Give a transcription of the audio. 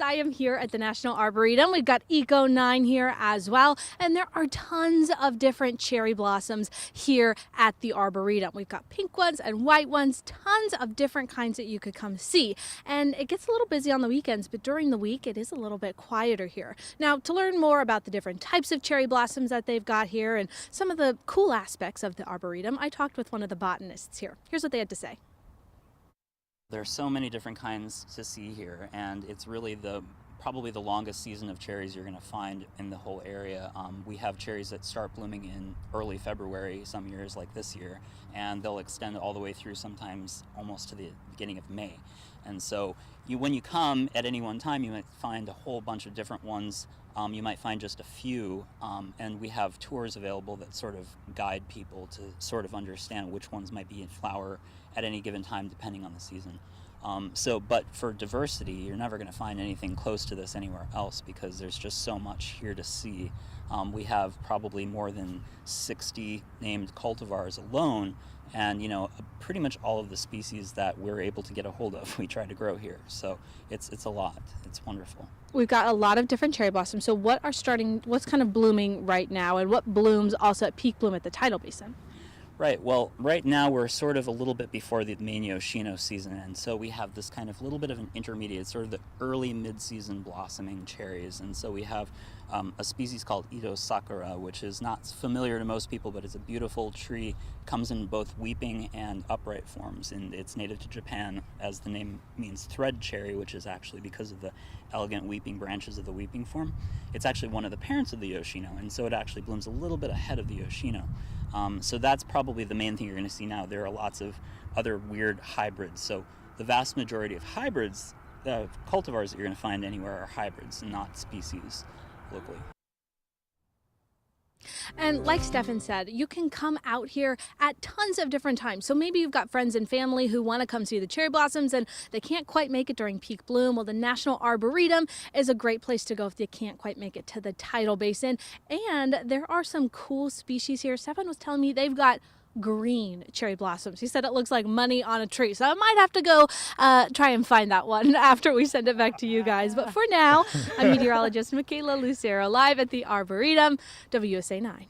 I am here at the National Arboretum. We've got ECO9 here as well, and there are tons of different cherry blossoms here at the Arboretum. We've got pink ones and white ones, tons of different kinds that you could come see. And it gets a little busy on the weekends, but during the week it is a little bit quieter here. Now, to learn more about the different types of cherry blossoms that they've got here and some of the cool aspects of the Arboretum, I talked with one of the botanists here. Here's what they had to say. There are so many different kinds to see here, and it's really probably the longest season of cherries you're going to find in the whole area. We have cherries that start blooming in early February, some years like this year, and they'll extend all the way through sometimes almost to the beginning of May. And so when you come at any one time, you might find a whole bunch of different ones. You might find just a few, and we have tours available that sort of guide people to sort of understand which ones might be in flower at any given time depending on the season. But for diversity, you're never going to find anything close to this anywhere else because there's just so much here to see. We have probably more than 60 named cultivars alone, and pretty much all of the species that we're able to get a hold of we try to grow here. So it's a lot. It's wonderful. We've got a lot of different cherry blossoms. So what's kind of blooming right now, and what blooms also at peak bloom at the tidal basin? Right, well, right now we're sort of a little bit before the main Yoshino season, and so we have this kind of little bit of an intermediate, sort of the early mid-season blossoming cherries. And so we have a species called Ito Sakura, which is not familiar to most people, but it's a beautiful tree. Comes in both weeping and upright forms, and it's native to Japan, as the name means thread cherry, which is actually because of the elegant weeping branches of the weeping form. It's actually one of the parents of the Yoshino, and so it actually blooms a little bit ahead of the Yoshino. So that's probably the main thing you're going to see now. There are lots of other weird hybrids. So the vast majority of hybrids, cultivars that you're going to find anywhere are hybrids and not species locally. And like Stefan said, you can come out here at tons of different times. So maybe you've got friends and family who want to come see the cherry blossoms and they can't quite make it during peak bloom. Well, the National Arboretum is a great place to go if you can't quite make it to the tidal basin. And there are some cool species here. Stefan was telling me they've got green cherry blossoms. He said it looks like money on a tree. So I might have to go try and find that one after we send it back to you guys. But for now, I'm meteorologist Michaela Lucero live at the Arboretum, WUSA 9.